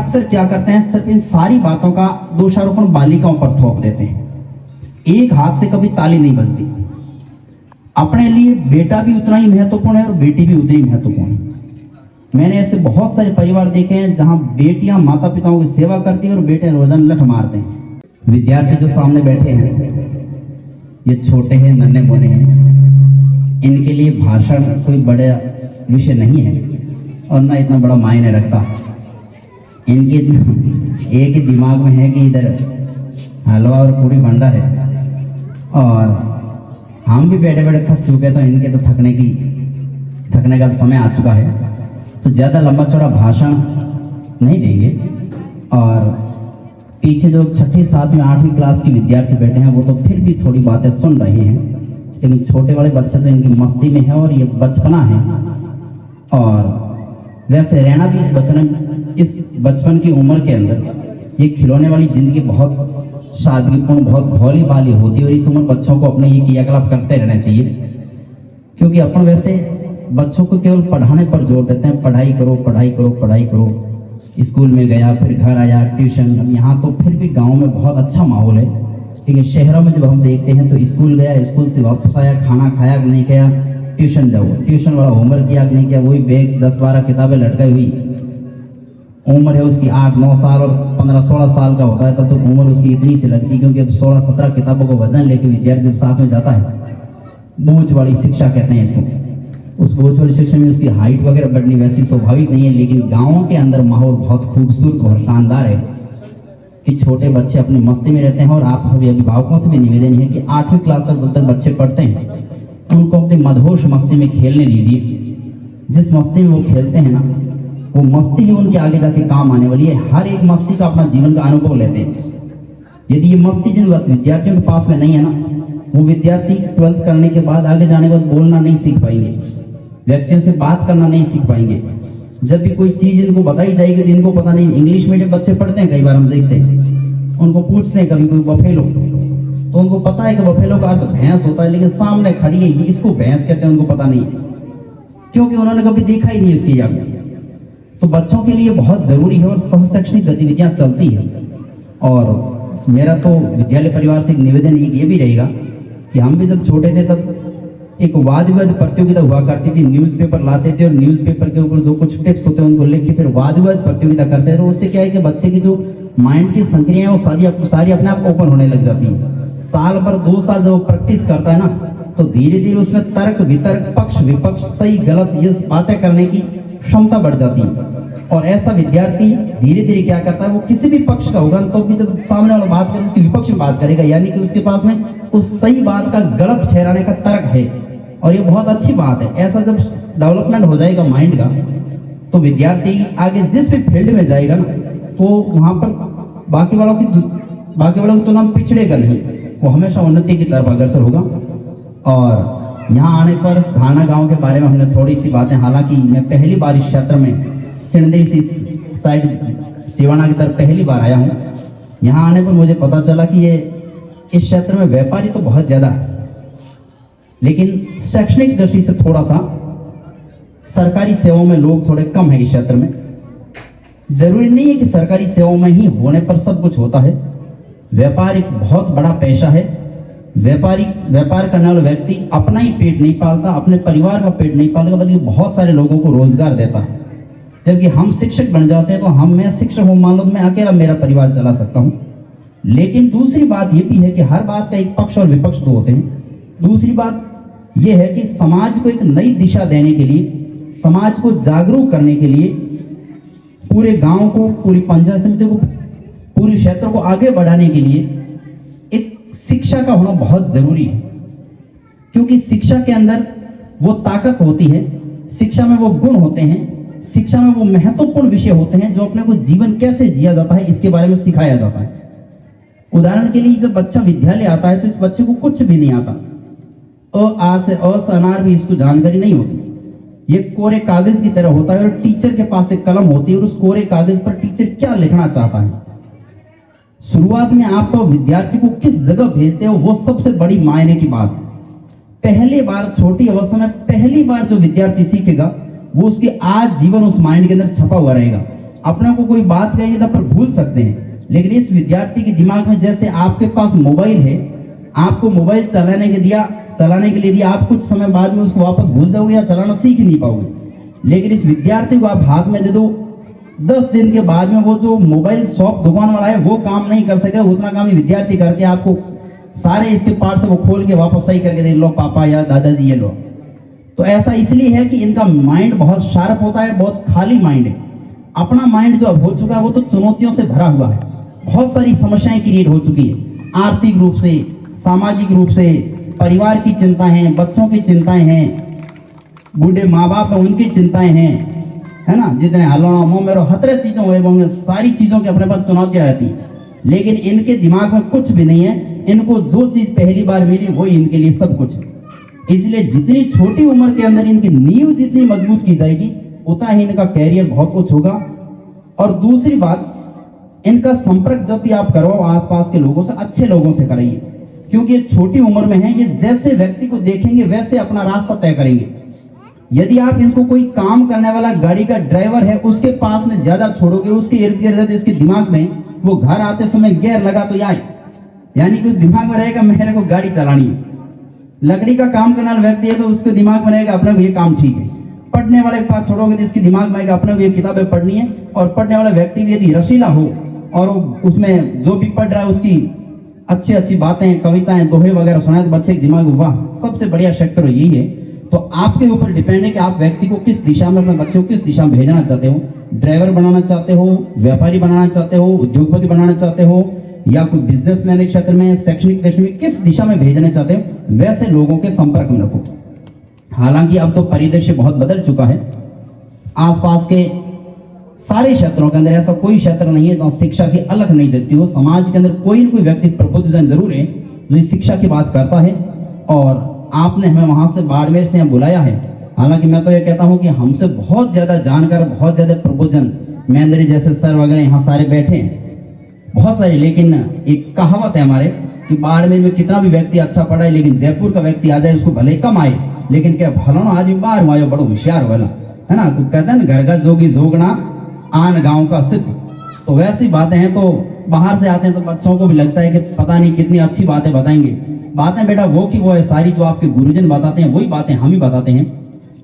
अक्सर क्या करते हैं, सिर्फ इन सारी बातों का दोषारोपण बालिकाओं पर थोप देते हैं। एक हाथ से कभी ताली नहीं बजती। अपने लिए बेटा भी उतना ही महत्वपूर्ण है और बेटी भी उतनी महत्वपूर्ण है। मैंने ऐसे बहुत सारे परिवार देखे हैं जहां बेटियां माता पिताओं की सेवा करती हैं और बेटे रोजाना लठ मारते हैं। विद्यार्थी जो सामने बैठे हैं, ये छोटे हैं, नन्हे मुन्ने हैं, इनके लिए भाषण कोई बड़ा विषय नहीं है और ना इतना बड़ा मायने रखता। इनके एक ही दिमाग में है कि इधर हलवा और पूरी बंडा है, और हम भी बैठे बैठे थक चुके, तो इनके तो थकने का समय आ चुका है। तो ज़्यादा लंबा चौड़ा भाषण नहीं देंगे। और पीछे जो 6ठी 7वीं 8वीं क्लास की विद्यार्थी बैठे हैं वो तो फिर भी थोड़ी बातें सुन रहे हैं, लेकिन छोटे वाले बच्चे तो इनकी मस्ती में है और ये बचपना है। और वैसे रहना भी इस बचपन की उम्र के अंदर ये खिलौने वाली जिंदगी बहुत सादगीपूर्ण, बहुत भोली भाली होती है और इस उम्र बच्चों को अपने ये क्रियाकलाप करते रहना चाहिए। क्योंकि अपन वैसे बच्चों को केवल पढ़ाने पर जोर देते हैं, पढ़ाई करो पढ़ाई करो पढ़ाई करो। स्कूल में गया, फिर घर आया, ट्यूशन। अब यहाँ तो फिर भी गांव में बहुत अच्छा माहौल है, लेकिन शहरों में जब हम देखते हैं तो स्कूल गया, स्कूल से वापस आया, खाना खाया कि नहीं खाया, ट्यूशन जाओ, ट्यूशन वाला होमवर्क किया कि नहीं किया, वही बैग 10-12 किताबें लटकाई हुई। उम्र है उसकी 8-9 साल और 15-16 साल का होता है तब तो उम्र उसकी इतनी सी लगती है, क्योंकि अब 16-17 किताबों को वजन लेके विद्यार्थी जब साथ में जाता है, बोझ वाली शिक्षा कहते हैं इसको। उस बोझ वाली शिक्षा में उसकी हाइट वगैरह बढ़नी वैसी स्वाभाविक नहीं है। लेकिन गाँवों के अंदर माहौल बहुत खूबसूरत और शानदार है कि छोटे बच्चे अपनी मस्ती में रहते हैं। और आप सभी अभिभावकों से भी निवेदन है कि 8वीं क्लास तक जब तक बच्चे पढ़ते हैं उनको अपनी मदहोश मस्ती में खेलने दीजिए। जिस मस्ती में वो खेलते हैं ना, वो मस्ती ही उनके आगे जाके काम आने वाली है। हर एक मस्ती का अपना जीवन का अनुभव लेते हैं। यदि ये मस्ती जिन विद्यार्थियों के पास में नहीं है ना, वो विद्यार्थी 12th करने के बाद आगे जाने के बाद बोलना नहीं सीख पाएंगे, व्यक्तियों से बात करना नहीं सीख पाएंगे। जब भी कोई चीज इनको बताई जाएगी तो इनको पता नहीं। इंग्लिश मीडियम बच्चे पढ़ते हैं, कई बार हम देखते हैं, उनको पूछते हैं कभी कोई बफेलो, तो उनको पता है कि बफेलो का अर्थ भैंस होता है, लेकिन सामने खड़ी है ये इसको भैंस कहते हैं, उनको पता नहीं है, क्योंकि उन्होंने कभी देखा ही नहीं इसकी आगे। तो बच्चों के लिए बहुत जरूरी है और सह शैक्षणिक गतिविधियां चलती है। और मेरा तो विद्यालय परिवार से एक निवेदन ये भी रहेगा कि हम भी जब छोटे थे तब एक वाद विवाद प्रतियोगिता हुआ करती थी। न्यूज़पेपर लाते थे और न्यूज़पेपर के ऊपर जो कुछ टिप्स होते हैं उनको लिख के फिर वाद विवाद प्रतियोगिता करते हैं। और उससे क्या है कि बच्चे की जो माइंड की संक्रियाएं वो सारी अपने आप ओपन होने लग जाती है। साल भर 2 साल जब वो प्रैक्टिस करता है ना, तो धीरे धीरे उसमें तर्क वितर्क, पक्ष विपक्ष, सही गलत ये बातें करने की क्षमता बढ़ जाती है। और ऐसा विद्यार्थी धीरे धीरे क्या करता है, वो किसी भी पक्ष का होगा तो भी जब सामने वाला बात करे उसके विपक्ष में बात करेगा, यानी कि उसके पास में उस सही बात का गलत ठहराने का तर्क है। और ये बहुत अच्छी बात है। ऐसा जब डेवलपमेंट हो जाएगा माइंड का, तो विद्यार्थी आगे जिस भी फील्ड में जाएगा ना, तो वहां पर बाकी वालों की तुलना में पिछड़ेगा नहीं, वो हमेशा उन्नति की तरफ अग्रसर होगा। और यहाँ आने पर धाना गांव के बारे में हमने थोड़ी सी बातें, हालांकि मैं पहली बार इस क्षेत्र में सिंधी साइड सिवाना की तरफ पहली बार आया हूँ। यहाँ आने पर मुझे पता चला कि ये इस क्षेत्र में व्यापारी तो बहुत ज्यादा है, लेकिन शैक्षणिक दृष्टि से थोड़ा सा सरकारी सेवाओं में लोग थोड़े कम है इस क्षेत्र में। जरूरी नहीं है कि सरकारी सेवाओं में ही होने पर सब कुछ होता है। व्यापार एक बहुत बड़ा पेशा है। व्यापार करने वाला व्यक्ति अपना ही पेट नहीं पालता, अपने परिवार का पेट नहीं पालेगा, बल्कि बहुत सारे लोगों को रोजगार देता है। जबकि हम शिक्षक बन जाते हैं तो मैं शिक्षक हूँ, मान लो मैं अकेला मेरा परिवार चला सकता हूँ। लेकिन दूसरी बात ये भी है कि हर बात का एक पक्ष और विपक्ष दो होते हैं। दूसरी बात यह है कि समाज को एक नई दिशा देने के लिए, समाज को जागरूक करने के लिए, पूरे गांव को, पूरी पंचायत समिति को, पूरे क्षेत्र को आगे बढ़ाने के लिए एक शिक्षा का होना बहुत जरूरी है। क्योंकि शिक्षा के अंदर वो ताकत होती है, शिक्षा में वो गुण होते हैं, शिक्षा में वो महत्वपूर्ण विषय होते हैं जो अपने को जीवन कैसे जिया जाता है इसके बारे में सिखाया जाता है। उदाहरण के लिए जब बच्चा विद्यालय आता है तो इस बच्चे को कुछ भी नहीं आता, आ से अनार भी इसको जानकारी नहीं होती। ये कोरे कागज की तरह होता है और टीचर के पास एक कलम होती है और उस कोरे कागज पर टीचर क्या लिखना चाहता है। शुरुआत में आप विद्यार्थी को किस जगह भेजते हो वो सबसे बड़ी मायने की बात है। पहली बार छोटी अवस्था में पहली बार जो विद्यार्थी सीखेगा वो उसके आज जीवन उस माइंड के अंदर छपा हुआ रहेगा। अपने को कोई बात कहेंगे तब पर भूल सकते हैं, लेकिन इस विद्यार्थी के दिमाग में जैसे आपके पास मोबाइल है, आपको मोबाइल चलाने के लिए दिया, आप कुछ समय बाद में उसको वापस भूल जाओगे या चलाना सीख नहीं पाओगे। लेकिन इस विद्यार्थी को आप हाथ में दे दो, 10 दिन के बाद में वो जो मोबाइल शॉप दुकान वाला है वो काम नहीं कर सके, उतना काम ही विद्यार्थी करके आपको सारे इसके पार्ट से वो खोल के वापस सही करके दे, लो पापा या दादाजी ये लो। तो ऐसा इसलिए है कि इनका माइंड बहुत शार्प होता है, बहुत खाली माइंड है। अपना माइंड जो अब हो चुका है वो तो चुनौतियों से भरा हुआ है, बहुत सारी समस्याएं क्रिएट हो चुकी है, आर्थिक रूप से, सामाजिक रूप से, परिवार की चिंताएं हैं, बच्चों की चिंताएं हैं, बूढ़े माँ बाप हैं उनकी चिंताएं हैं, है ना, जितने हलोना मोह मेरो हतरे चीजों होंगे, सारी चीजों की अपने पास चुनौतियां रहती, लेकिन इनके दिमाग में कुछ भी नहीं है। इनको जो चीज पहली बार मिली वही इनके लिए सब कुछ है। इसलिए जितनी छोटी उम्र के अंदर इनकी नींव जितनी मजबूत की जाएगी उतना ही इनका कैरियर बहुत कुछ होगा। और दूसरी बात, इनका संपर्क जब भी आप करो आसपास के लोगों से, अच्छे लोगों से कराइए, क्योंकि ये छोटी उम्र में है, ये जैसे व्यक्ति को देखेंगे वैसे अपना रास्ता तय करेंगे। यदि आप इनको कोई काम करने वाला गाड़ी का ड्राइवर है उसके पास में ज्यादा छोड़ोगे, उसके इर्द गिर्द, इसके दिमाग में वो घर आते समय गियर लगा तो यानी कि उस दिमाग में रहेगा मेरे को गाड़ी चलानी है। लकड़ी का काम करने वाला व्यक्ति है तो उसके दिमाग में रहेगा अपने को ये काम ठीक है। पढ़ने वाले के पास छोड़ोगे तो इसके दिमाग में आएगा अपने को ये किताबें पढ़नी है। और पढ़ने वाला व्यक्ति भी यदि रसीला हो और उसमें जो भी पढ़ रहा है उसकी अच्छी अच्छी बातें, कविताएं, दोहे वगैरह सुनाए तो बच्चे के दिमाग में वाह, सबसे बढ़िया सेक्टर यही है। तो आपके ऊपर डिपेंड है कि आप व्यक्ति को किस दिशा में, अपने बच्चे को किस दिशा में भेजना चाहते हो। ड्राइवर बनाना चाहते हो, व्यापारी बनाना चाहते हो, उद्योगपति बनाना चाहते हो, या कोई बिजनेसमैन के क्षेत्र में, शैक्षणिक क्षेत्र में, किस दिशा में भेजना चाहते हो वैसे लोगों के संपर्क में रखो। हालांकि अब तो परिदृश्य बहुत बदल चुका है। आसपास के सारे क्षेत्रों के अंदर ऐसा कोई क्षेत्र नहीं है जहाँ शिक्षा की अलग नहीं जलती हो। समाज के अंदर कोई न कोई व्यक्ति प्रबुद्धजन जरूर है जो इस शिक्षा की बात करता है। और आपने हमें वहां से बाड़मेर से यहाँ बुलाया है। हालांकि मैं तो ये कहता हूँ कि हमसे बहुत ज्यादा जानकर, बहुत ज्यादा प्रबुद्धजन, महेंद्र जैसे सर वगैरह यहाँ सारे बैठे हैं, बहुत सारे। लेकिन एक कहावत है हमारे कि बाड़मेर में कितना भी व्यक्ति अच्छा पढ़ा है, लेकिन जयपुर का व्यक्ति आ जाए उसको भले कम आए, लेकिन क्या भलो ना आदमी बाहर आयो बड़ो होशियार वाला, है ना। कहते हैं ना, घर का जोगी जोगना, आन गांव का सिद्ध। तो वैसी बातें हैं। तो बाहर से आते हैं तो बच्चों को भी लगता है कि पता नहीं कितनी अच्छी बातें बताएंगे। बातें बेटा वो की वो है, सारी जो आपके गुरुजन बताते हैं वही बातें हम ही बताते हैं।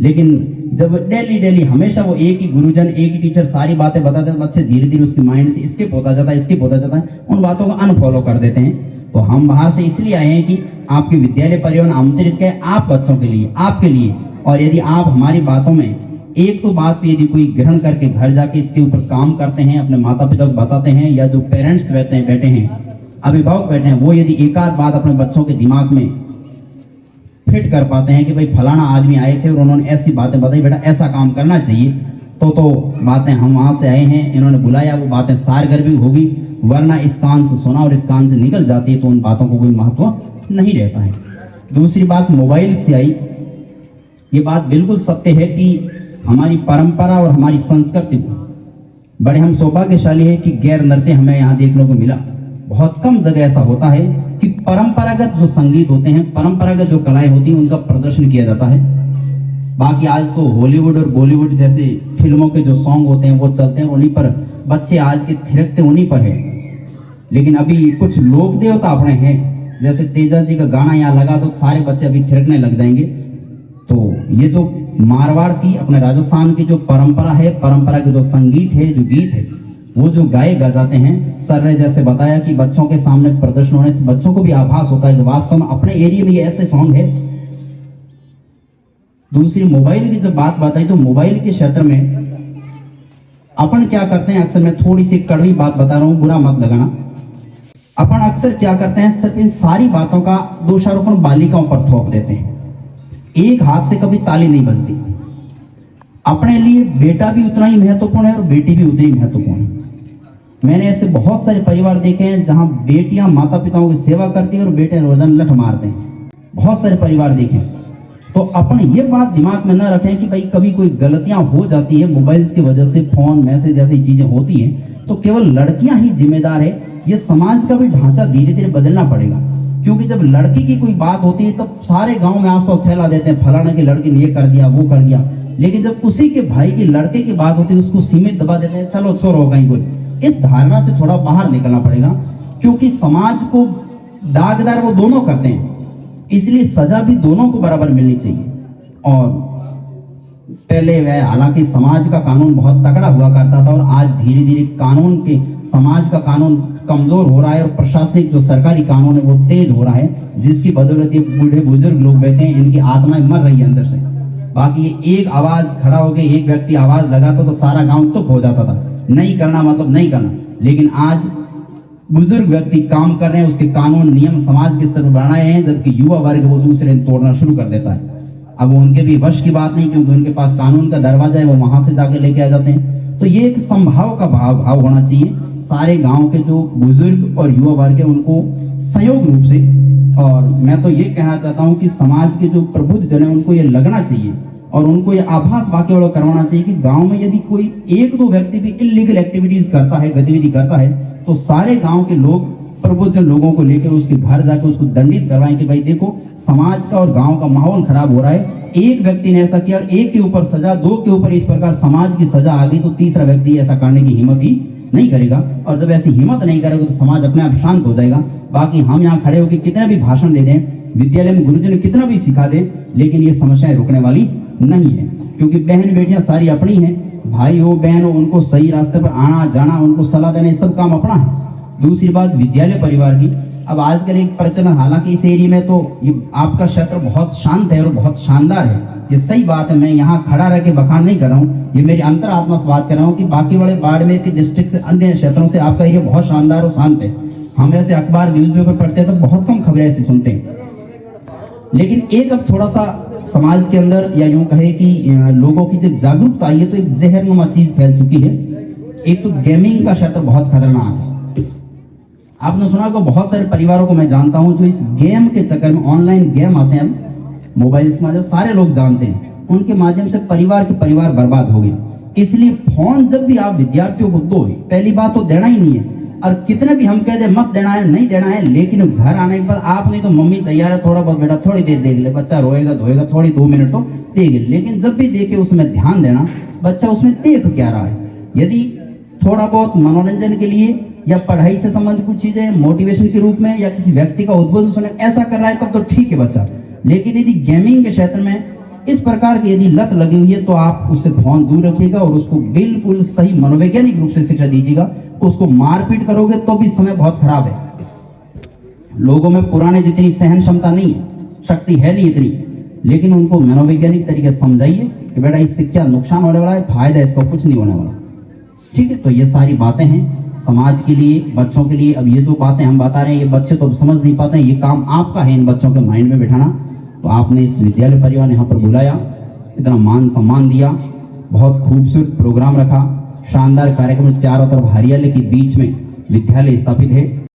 लेकिन जब डेली हमेशा वो एक ही गुरुजन, एक ही टीचर सारी बातें बताते हैं तो बच्चे धीरे धीरे उसके माइंड से स्किप होता जाता है, उन बातों को अनफॉलो कर देते हैं। तो हम बाहर से इसलिए आए हैं कि आपके विद्यालय परिवहन आमंत्रित किया आप बच्चों के लिए, आपके लिए। और यदि आप हमारी बातों में एक तो बात पे यदि कोई ग्रहण करके घर जाके इसके ऊपर काम करते हैं, अपने माता पिता को बताते हैं, या जो पेरेंट्स बैठे हैं, अभिभावक बैठे हैं, वो यदि एक आध बात अपने बच्चों के दिमाग में फिट कर पाते हैं कि भाई फलाना आदमी आए थे और उन्होंने ऐसी बातें बताई, बेटा ऐसा काम करना चाहिए, तो बातें हम वहां से आए हैं, इन्होंने बुलाया, वो बातें सारगर भी होगी। वरना इस कान से सुना और इस कान से निकल जाती है तो उन बातों को कोई महत्व नहीं रहता है। दूसरी बात मोबाइल से आई, ये बात बिल्कुल सत्य है कि हमारी परंपरा और हमारी संस्कृति को बड़े हम सौभाग्यशाली है कि गैर नृत्य हमें यहाँ देखने को मिला। बहुत कम जगह ऐसा होता है कि परंपरागत जो संगीत होते हैं, परंपरागत जो कलाएं होती हैं, उनका प्रदर्शन किया जाता है। बाकी आज तो हॉलीवुड और बॉलीवुड जैसे फिल्मों के जो सॉन्ग होते हैं वो चलते हैं, उन्हीं पर बच्चे आज के थिरकते उन्हीं पर है। लेकिन अभी कुछ लोक देवता अपने हैं, जैसे तेजा जी का गाना यहाँ लगा तो सारे बच्चे अभी थिरकने लग जाएंगे। तो ये जो मारवाड़ की, अपने राजस्थान की जो परंपरा है, परंपरा के जो संगीत है, जो गीत है, वो जो गाए गा जाते हैं, सर ने जैसे बताया कि बच्चों के सामने प्रदर्शन होने से बच्चों को भी आभास होता है कि वास्तव में अपने एरिया में ये ऐसे सॉन्ग है। दूसरी मोबाइल की जब बात बताई तो मोबाइल के क्षेत्र में अपन क्या करते हैं, अक्सर मैं थोड़ी सी कड़वी बात बता रहा हूं, बुरा मत लगाना। अपन अक्सर क्या करते हैं, सिर्फ इन सारी बातों का दोषारोपण बालिकाओं पर थोप देते हैं। एक हाथ से कभी ताली नहीं बजती। अपने लिए बेटा भी उतना ही महत्वपूर्ण है और बेटी भी उतनी महत्वपूर्ण है। मैंने ऐसे बहुत सारे परिवार देखे हैं जहां बेटियां माता पिताओं की सेवा करती हैं और बेटे रोजाना लठ मारते हैं। बहुत सारे परिवार देखे। तो अपन ये बात दिमाग में न रखें कि भाई कभी कोई गलतियां हो जाती है मोबाइल्स की वजह से, फोन मैसेज जैसी चीजें होती हैं, तो केवल लड़कियां ही जिम्मेदार है। ये समाज का भी ढांचा धीरे धीरे बदलना पड़ेगा, क्योंकि जब लड़की की कोई बात होती है तब सारे गांव में आसपास फैला देते हैं, फलाना की लड़की ने ये कर दिया, वो कर दिया। लेकिन जब उसी के भाई के लड़के की बात होती है उसको सीमित दबा देते हैं, चलो छोड़ो कहीं कोई। इस धारणा से थोड़ा बाहर निकलना पड़ेगा, क्योंकि समाज को दागदार वो दोनों करते हैं, इसलिए सजा भी दोनों को बराबर मिलनी चाहिए। और पहले वह हालांकि समाज का कानून बहुत तगड़ा हुआ करता था, और आज धीरे धीरे कानून के समाज का कानून कमजोर हो रहा है, और प्रशासनिक जो सरकारी कानून है वो तेज हो रहा है, जिसकी बदौलत ये बूढ़े बुजुर्ग लोग बैठे हैं, इनकी आत्माएं मर रही है अंदर से। बाकी ये एक आवाज खड़ा होकर एक व्यक्ति आवाज लगाता तो सारा गांव चुप हो जाता था, नहीं करना मतलब नहीं करना। लेकिन आज बुजुर्ग व्यक्ति काम कर रहे हैं, उसके कानून नियम समाज के स्तर पर बनाए हैं, जबकि युवा वर्ग वो दूसरे तोड़ना शुरू कर देता है। अब वो उनके भी वश की बात नहीं, क्योंकि उनके पास कानून का दरवाजा है, वो वहां से जाके लेके आ जाते हैं। तो ये एक संभाव का भाव होना चाहिए। सारे गांव के जो बुजुर्ग और युवा वर्ग है उनको संयोग रूप से, और मैं तो ये कहना चाहता हूं कि समाज के जो प्रबुद्ध जन है उनको ये लगना चाहिए और उनको ये आभास वाक्य वाला करवाना चाहिए कि गांव में यदि कोई एक दो व्यक्ति भी इलीगल एक्टिविटीज करता है, गतिविधि करता है, तो सारे गांव के लोग प्रबुद्ध लोगों को लेकर उसके घर जाकर उसको दंडित करवाएं कि भाई देखो समाज का और गांव का माहौल खराब हो रहा है, एक व्यक्ति ने ऐसा किया और एक के ऊपर सजा, दो के ऊपर इस प्रकार समाज की सजा आ गई, तो तीसरा व्यक्ति ऐसा करने की हिम्मत ही नहीं करेगा। और जब ऐसी हिम्मत नहीं करेगा तो समाज अपने आप शांत हो जाएगा। बाकी हम यहाँ खड़े होकर कितना भी भाषण दे दें, विद्यालय में गुरुजी ने कितना भी सिखा दे, लेकिन ये समस्याएं रुकने वाली नहीं है, क्योंकि बहन बेटियां सारी अपनी हैं, भाई हो बहन हो, उनको सही रास्ते पर आना जाना, उनको सलाह देना, ये सब काम अपना है। दूसरी बात विद्यालय परिवार की, अब आजकल एक प्रचलन, हालांकि इस एरिया में तो ये आपका क्षेत्र बहुत शांत है और बहुत शानदार है, ये सही बात है, मैं यहाँ खड़ा रह के बखान नहीं कर रहा हूँ, ये मेरी अंतरात्मा से बात कर रहा हूँ कि बाकी वाले बाड़मेर के डिस्ट्रिक्ट से अन्य क्षेत्रों से आपका एरिया बहुत शानदार और शांत है। हम ऐसे अखबार न्यूज़पेपर पढ़ते हैं तो बहुत कम खबरें ऐसी सुनते हैं। लेकिन एक अब थोड़ा सा समाज के अंदर, या यूं कहे कि लोगों की जब जागरूकता आई है तो एक जहरनुमा चीज फैल चुकी है। एक तो गेमिंग का क्षेत्र बहुत खतरनाक है। आपने सुना कि बहुत सारे परिवारों को मैं जानता हूं जो इस गेम के चक्कर में, ऑनलाइन गेम आते हैं मोबाइल्स में, जो सारे लोग जानते हैं, उनके माध्यम से परिवार के परिवार बर्बाद हो गए। इसलिए फोन जब भी आप विद्यार्थियों को दो, पहली बात तो देना ही नहीं है, और कितने भी हम कह दे मत देना है, नहीं देना है, लेकिन घर आने के बाद आप नहीं तो मम्मी तैयार है, थोड़ा बहुत बेटा थोड़ी देर देख ले, बच्चा रोएगा धोएगा, थोड़ी 2 मिनट तो देख ले, लेकिन जब भी देखे उसमें ध्यान देना, बच्चा उसमें देख क्या रहा है। यदि थोड़ा बहुत मनोरंजन के लिए या पढ़ाई से संबंधित कुछ चीजें मोटिवेशन के रूप में या किसी व्यक्ति का उद्बोधन सुने ऐसा कर रहा है तब तो ठीक है बच्चा, लेकिन यदि गेमिंग के क्षेत्र में इस प्रकार की यदि लत लगी हुई है तो आप उससे फोन दूर रखिएगा और उसको बिल्कुल सही मनोवैज्ञानिक रूप से शिक्षा दीजिएगा। उसको मारपीट करोगे तो भी समय बहुत खराब है। लोगों में पुराने जितनी सहन क्षमता नहीं है, शक्ति है नहीं इतनी, लेकिन उनको मनोवैज्ञानिक तरीके से समझाइए कि बेटा इससे क्या नुकसान होने वाला है, फायदा इसका कुछ नहीं होने वाला। ठीक है, तो ये सारी बातें हैं समाज के लिए, बच्चों के लिए। अब ये जो बातें हम बता रहे हैं ये बच्चे तो समझ नहीं पाते हैं, ये काम आपका है इन बच्चों के माइंड में बिठाना। तो आपने इस विद्यालय परिवार ने यहाँ पर बुलाया, इतना मान सम्मान दिया, बहुत खूबसूरत प्रोग्राम रखा, शानदार कार्यक्रम, चारों तरफ हरियाली के बीच में विद्यालय स्थापित है।